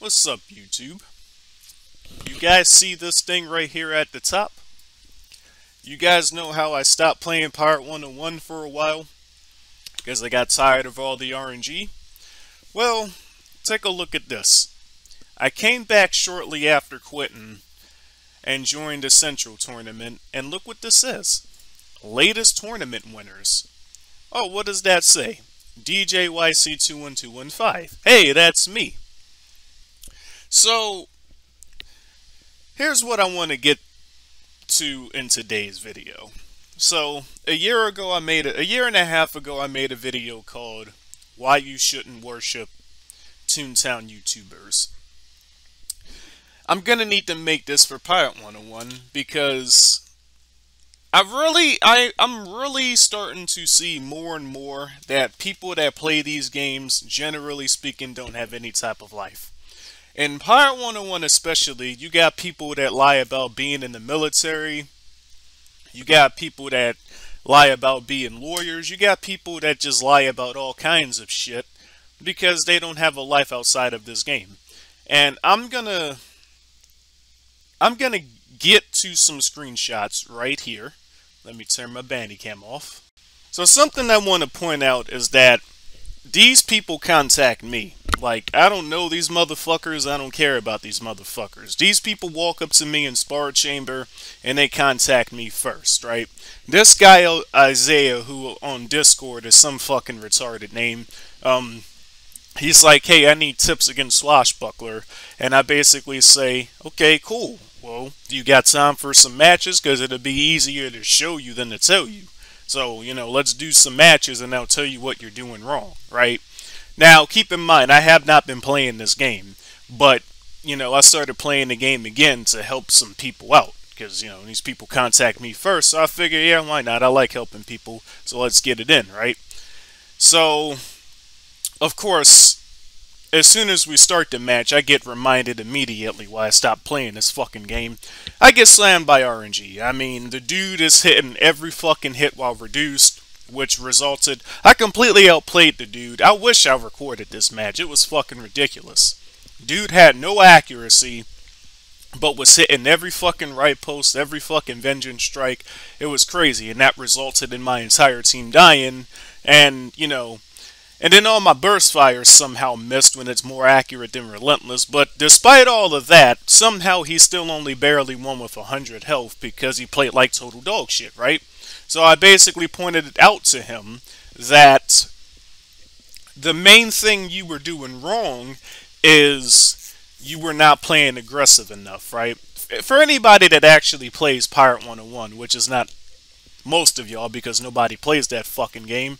What's up, YouTube? You guys see this thing right here at the top? You guys know how I stopped playing Pirate101 for a while? Because I got tired of all the RNG? Well, take a look at this. I came back shortly after quitting and joined a Central tournament, and look what this says. Latest tournament winners. Oh, what does that say? DJYC21215. Hey, that's me. So, here's what I want to get to in today's video. So, a year and a half ago, I made a video called Why You Shouldn't Worship Toontown YouTubers. I'm gonna need to make this for Pirate101 because I'm really starting to see more and more that people that play these games, generally speaking, don't have any type of life. In Pirate101 especially, you got people that lie about being in the military. You got people that lie about being lawyers. You got people that just lie about all kinds of shit because they don't have a life outside of this game. And I'm gonna get to some screenshots right here. Let me turn my Bandicam off. So something I want to point out is that these people contact me. Like, I don't know these motherfuckers, I don't care about these motherfuckers. These people walk up to me in Spar Chamber and they contact me first, right? This guy, Isaiah, who on Discord is some fucking retarded name, he's like, hey, I need tips against Swashbuckler. And I basically say, okay, cool. Well, do you got time for some matches? Because it'll be easier to show you than to tell you. So, you know, let's do some matches and I'll tell you what you're doing wrong, right? Now, keep in mind, I have not been playing this game, but, you know, I started playing the game again to help some people out, because, you know, these people contact me first, so I figure, yeah, why not? I like helping people, so let's get it in, right? So, of course, as soon as we start the match, I get reminded immediately why I stopped playing this fucking game. I get slammed by RNG. I mean, the dude is hitting every fucking hit while reduced, which resulted, I completely outplayed the dude. I wish I recorded this match. It was fucking ridiculous. Dude had no accuracy, but was hitting every fucking right post, every fucking vengeance strike. It was crazy, and that resulted in my entire team dying, and, you know, and then all my burst fires somehow missed when it's more accurate than Relentless, but despite all of that, somehow he still only barely won with 100 health because he played like total dog shit, right? So I basically pointed it out to him that the main thing you were doing wrong is you were not playing aggressive enough, right? For anybody that actually plays Pirate101, which is not most of y'all because nobody plays that fucking game,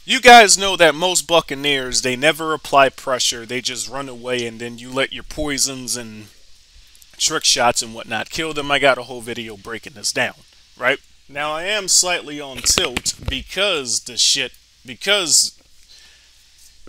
you guys know that most Buccaneers, they never apply pressure, they just run away and then you let your poisons and trick shots and whatnot kill them. I got a whole video breaking this down, right? Now, I am slightly on tilt because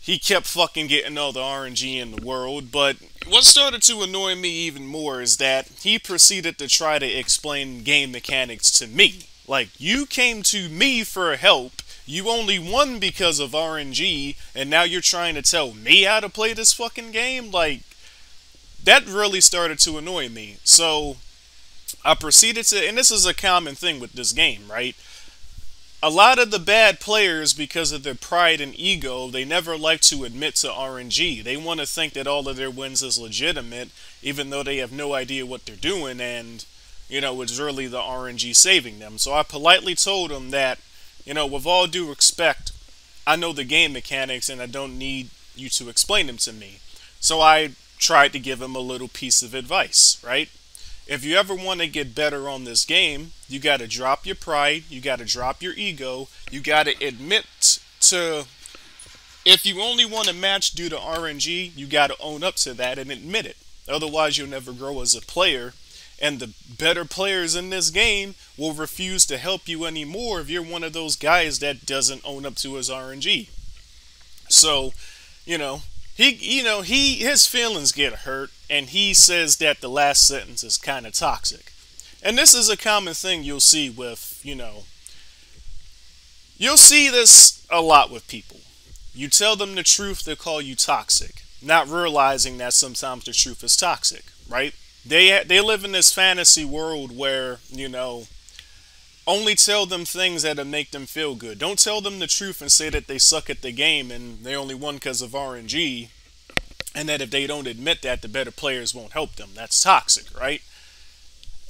he kept fucking getting all the RNG in the world, but what started to annoy me even more is that he proceeded to try to explain game mechanics to me. Like, you came to me for help, you only won because of RNG, and now you're trying to tell me how to play this fucking game? Like, that really started to annoy me. So I proceeded to, and this is a common thing with this game, right? A lot of the bad players, because of their pride and ego, they never like to admit to RNG. They want to think that all of their wins is legitimate, even though they have no idea what they're doing, and, you know, it's really the RNG saving them. So I politely told them that, you know, with all due respect, I know the game mechanics and I don't need you to explain them to me. So I tried to give him a little piece of advice, right? If you ever want to get better on this game, you got to drop your pride, you got to drop your ego, you got to admit to, if you only want a match due to RNG, you got to own up to that and admit it. Otherwise, you'll never grow as a player, and the better players in this game will refuse to help you anymore if you're one of those guys that doesn't own up to his RNG. So, you know, his feelings get hurt, and he says that the last sentence is kind of toxic. And this is a common thing you'll see with, you know, you'll see this a lot with people. You tell them the truth, they call you toxic. not realizing that sometimes the truth is toxic, right? They live in this fantasy world where, only tell them things that'll make them feel good. Don't tell them the truth and say that they suck at the game and they only won because of RNG, and that if they don't admit that, the better players won't help them. That's toxic, right?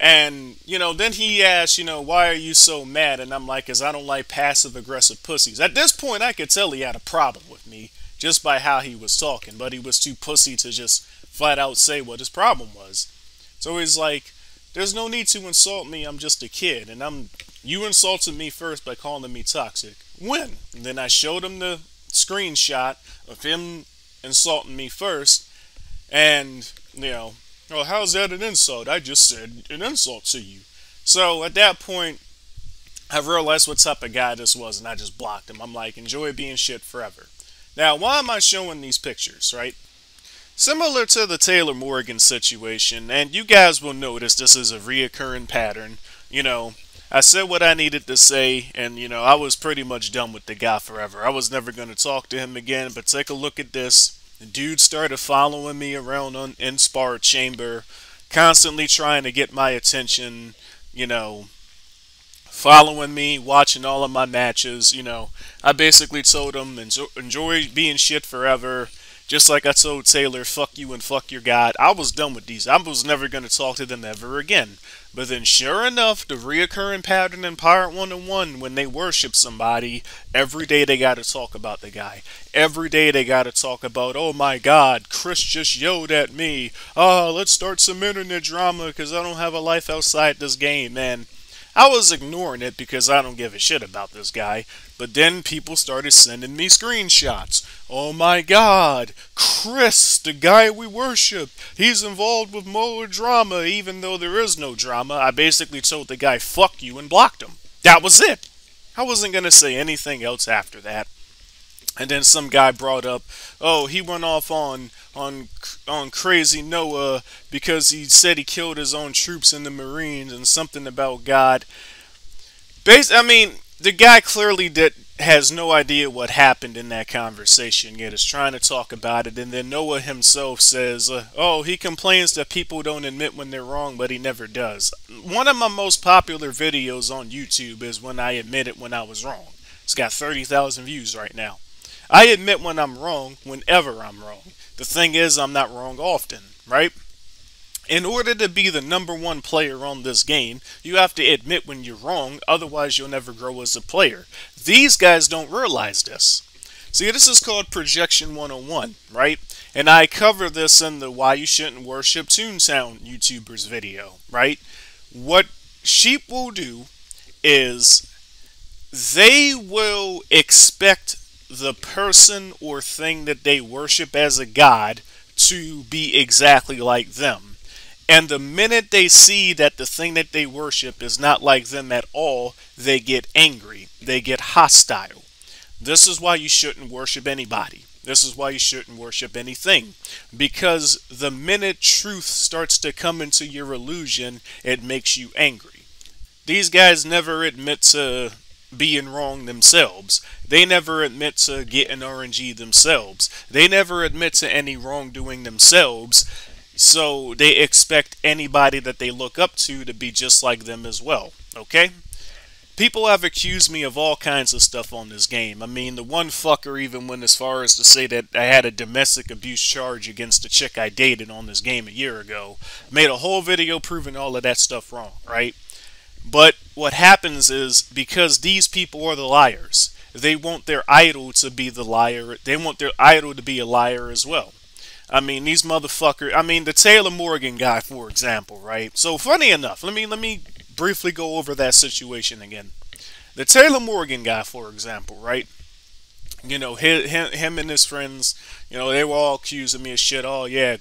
And, then he asked, why are you so mad? And I'm like, because I don't like passive aggressive pussies. At this point, I could tell he had a problem with me just by how he was talking, but he was too pussy to just flat out say what his problem was. So he's like, there's no need to insult me. I'm just a kid. And you insulted me first by calling me toxic. When? And then I showed him the screenshot of him insulting me first. And, well, how's that an insult? I just said an insult to you. So at that point, I realized what type of guy this was, and I just blocked him. I'm like, enjoy being shit forever. Now, why am I showing these pictures, right? Similar to the Taylor Morgan situation, and you guys will notice this is a reoccurring pattern. I said what I needed to say, and, I was pretty much done with the guy forever. I was never going to talk to him again, but take a look at this. The dude started following me around in Spar Chamber, constantly trying to get my attention, following me, watching all of my matches. I basically told him, enjoy being shit forever. Just like I told Taylor, fuck you and fuck your God. I was done with these. I was never going to talk to them ever again. But then sure enough, the reoccurring pattern in Pirate101, when they worship somebody, every day they got to talk about the guy. Every day they got to talk about, oh my God, Chris just yelled at me. Oh, let's start some internet drama because I don't have a life outside this game, man. I was ignoring it because I don't give a shit about this guy. But then people started sending me screenshots. Oh my God, Chris, the guy we worship, he's involved with more drama even though there is no drama. I basically told the guy, fuck you, and blocked him. That was it. I wasn't going to say anything else after that. And then some guy brought up, oh, he went off on Crazy Noah because he said he killed his own troops in the Marines and something about God. The guy clearly has no idea what happened in that conversation, yet is trying to talk about it. And then Noah himself says, oh, he complains that people don't admit when they're wrong, but he never does. One of my most popular videos on YouTube is when I admitted when I was wrong. It's got 30,000 views right now. I admit when I'm wrong, whenever I'm wrong. The thing is, I'm not wrong often, right? In order to be the #1 player on this game, you have to admit when you're wrong, otherwise you'll never grow as a player. These guys don't realize this. See, this is called Projection 101, right? And I cover this in the Why You Shouldn't Worship Toontown YouTubers video, right? What sheep will do is they will expect the person or thing that they worship as a god to be exactly like them. And the minute they see that the thing that they worship is not like them at all, they get angry. They get hostile. This is why you shouldn't worship anybody. This is why you shouldn't worship anything. Because the minute truth starts to come into your illusion, it makes you angry. These guys never admit to being wrong themselves. They never admit to getting RNG themselves. They never admit to any wrongdoing themselves. So they expect anybody that they look up to be just like them as well. Okay? People have accused me of all kinds of stuff on this game. I mean, the one fucker even went as far as to say that I had a domestic abuse charge against the chick I dated on this game a year ago. Made a whole video proving all of that stuff wrong, right? But what happens is, because these people are the liars, they want their idol to be the liar. They want their idol to be a liar as well. I mean, these motherfuckers, the Taylor Morgan guy, for example, right? So, funny enough, let me briefly go over that situation again. The Taylor Morgan guy, for example, right? Him and his friends, they were all accusing me of shit. Oh, yeah,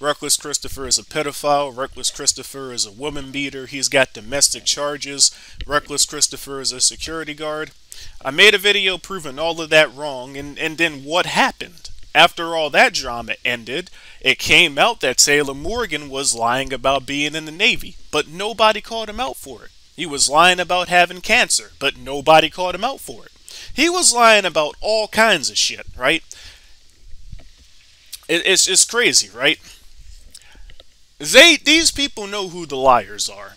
Reckless Christopher is a pedophile. Reckless Christopher is a woman beater. He's got domestic charges. Reckless Christopher is a security guard. I made a video proving all of that wrong, and then what happened? After all that drama ended, it came out that Taylor Morgan was lying about being in the Navy, but nobody called him out for it. He was lying about having cancer, but nobody called him out for it. He was lying about all kinds of shit, right? It's crazy, right? These people know who the liars are.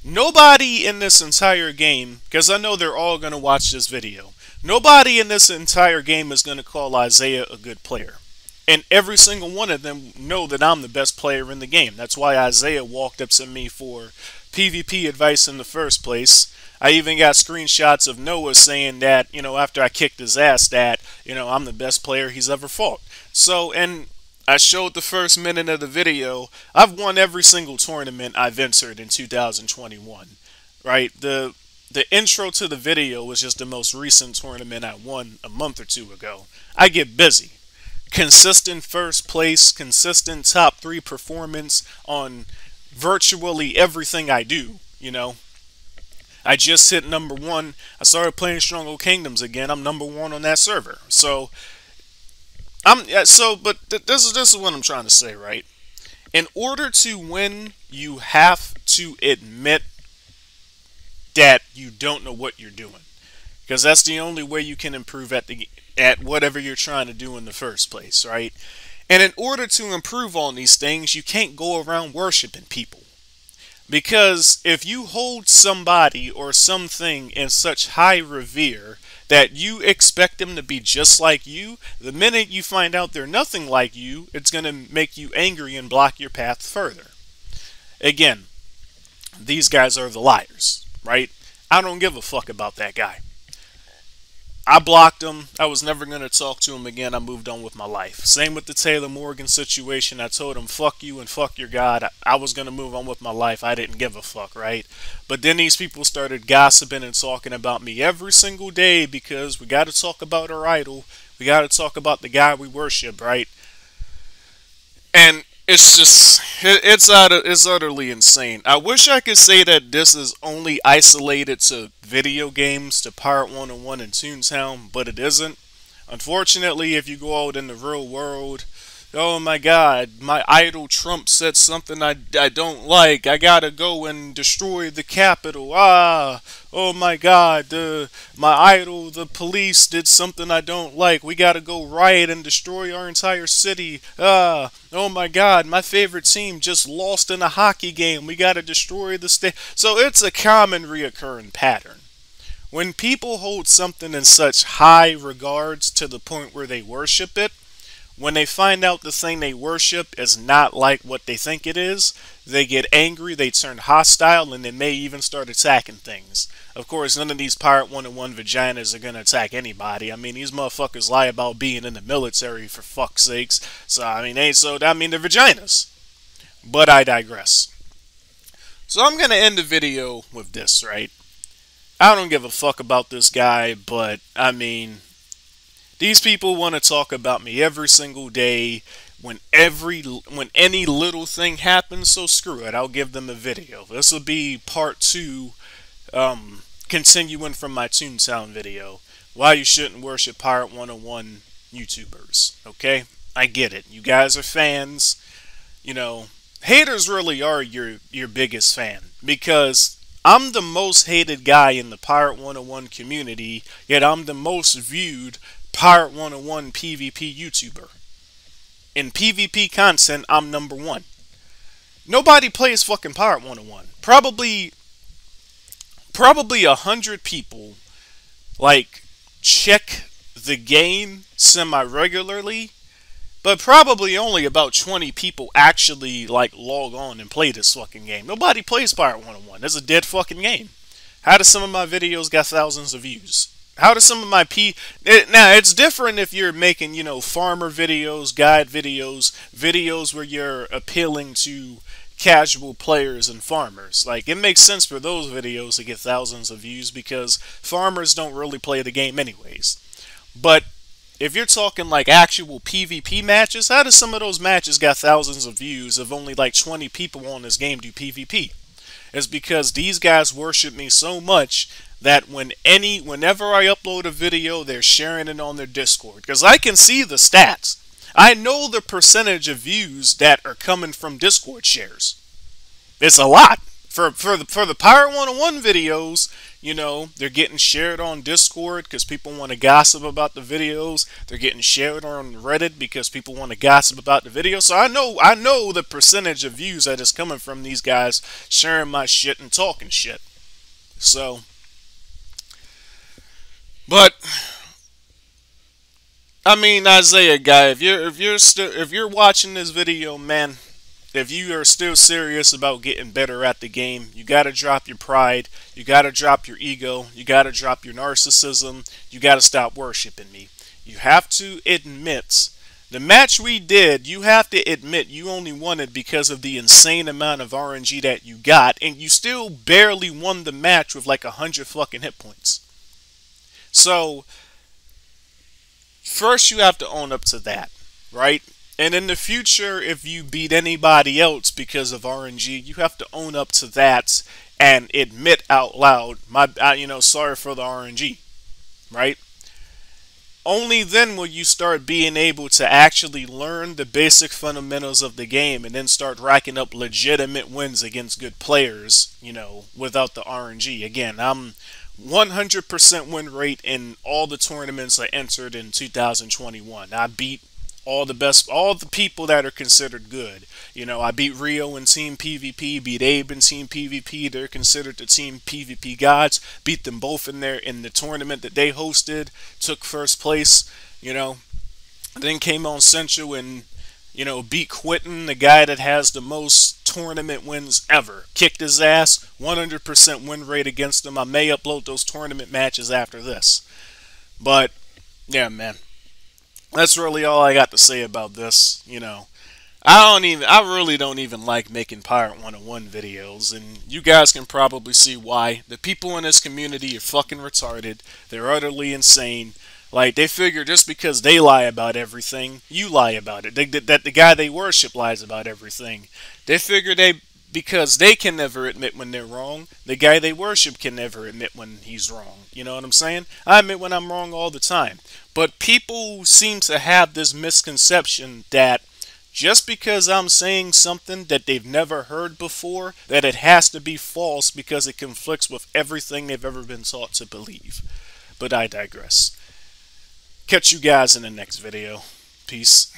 Nobody in this entire game, because I know they're all going to watch this video, nobody in this entire game is going to call Isaiah a good player. And every single one of them know that I'm the best player in the game. That's why Isaiah walked up to me for PvP advice in the first place. I even got screenshots of Noah saying that, after I kicked his ass, that, I'm the best player he's ever fought. So, and I showed the first minute of the video. I've won every single tournament I've entered in 2021. Right? The intro to the video was just the most recent tournament I won a month or two ago. I get busy. Consistent first place, consistent top 3 performance on virtually everything I do, I just hit number 1. I started playing Stronghold Kingdoms again. I'm number 1 on that server. So this is what I'm trying to say, right? In order to win, you have to admit that you don't know what you're doing, because that's the only way you can improve at whatever you're trying to do in the first place, right? And in order to improve on these things, you can't go around worshiping people. Because if you hold somebody or something in such high revere that you expect them to be just like you, the minute you find out they're nothing like you, it's going to make you angry and block your path further. Again, these guys are the liars, right? I don't give a fuck about that guy. I blocked him. I was never going to talk to him again. I moved on with my life. Same with the Taylor Morgan situation. I told him, fuck you and fuck your God. I was going to move on with my life. I didn't give a fuck, right? But then these people started gossiping and talking about me every single day because we got to talk about our idol. We got to talk about the guy we worship, right? And it's just, it's utterly insane. I wish I could say that this is only isolated to video games, to Pirate101 and Toontown, but it isn't. Unfortunately, if you go out in the real world, oh my god, my idol Trump said something I don't like. I gotta go and destroy the Capitol. Oh my god, my idol, the police did something I don't like. We gotta go riot and destroy our entire city. Oh my god, my favorite team just lost in a hockey game. We gotta destroy the state. So it's a common reoccurring pattern. When people hold something in such high regards to the point where they worship it, when they find out the thing they worship is not like what they think it is, they get angry, they turn hostile, and they may even start attacking things. Of course, none of these Pirate101 vaginas are going to attack anybody. I mean, these motherfuckers lie about being in the military, for fuck's sakes. So, I mean, they're vaginas. But I digress. So I'm going to end the video with this, right? I don't give a fuck about this guy, but, I mean, these people want to talk about me every single day when any little thing happens, so screw it. I'll give them a video. This will be part 2, continuing from my Toontown video. Why you shouldn't worship Pirate101 YouTubers, okay? I get it. You guys are fans. Haters really are your biggest fan, because I'm the most hated guy in the Pirate101 community, yet I'm the most viewed Pirate101 PvP YouTuber. In PvP content, I'm number 1. Nobody plays fucking Pirate101. Probably 100 people, check the game semi-regularly, but probably only about 20 people actually, log on and play this fucking game. Nobody plays Pirate101. It's a dead fucking game. How do some of my videos got thousands of views? How do some of my now, it's different if you're making, farmer videos, guide videos where you're appealing to casual players and farmers. It makes sense for those videos to get thousands of views because farmers don't really play the game anyways. But if you're talking actual PvP matches, how do some of those matches got thousands of views if only 20 people on this game do PvP? It's because these guys worship me so much that whenever I upload a video, they're sharing it on their Discord. Because I can see the stats. I know the percentage of views that are coming from Discord shares. It's a lot. For the Pirate101 videos, You know, they're getting shared on Discord because people want to gossip about the videos. They're getting shared on Reddit because people want to gossip about the videos. So I know the percentage of views that is coming from these guys sharing my shit and talking shit. So, but I mean, Isaiah guy, if you're watching this video, man, if you are still serious about getting better at the game, you gotta drop your pride, you gotta drop your ego, you gotta drop your narcissism, you gotta stop worshiping me. You have to admit, the match we did, you have to admit you only won it because of the insane amount of RNG that you got, and you still barely won the match with like 100 fucking hit points. So, first you have to own up to that, right? And in the future, if you beat anybody else because of RNG, you have to own up to that and admit out loud, sorry for the RNG, right? Only then will you start being able to actually learn the basic fundamentals of the game and then start racking up legitimate wins against good players, without the RNG. Again, I'm 100% win rate in all the tournaments I entered in 2021. I beat all the people that are considered good. I beat Rio in Team PvP, beat Abe in Team PvP. They're considered the Team PvP gods. Beat them both in the tournament that they hosted. Took first place. Then came on Central and beat Quentin, the guy that has the most tournament wins ever. Kicked his ass. 100% win rate against him. I may upload those tournament matches after this. But yeah, man. That's really all I got to say about this. I really don't even like making Pirate101 videos, and you guys can probably see why. The people in this community are fucking retarded. They're utterly insane. Like, they figure just because they lie about everything, you lie about it. That the guy they worship lies about everything. They figure because they can never admit when they're wrong, the guy they worship can never admit when he's wrong. You know what I'm saying? I admit when I'm wrong all the time. But people seem to have this misconception that just because I'm saying something that they've never heard before, that it has to be false because it conflicts with everything they've ever been taught to believe. But I digress. Catch you guys in the next video. Peace.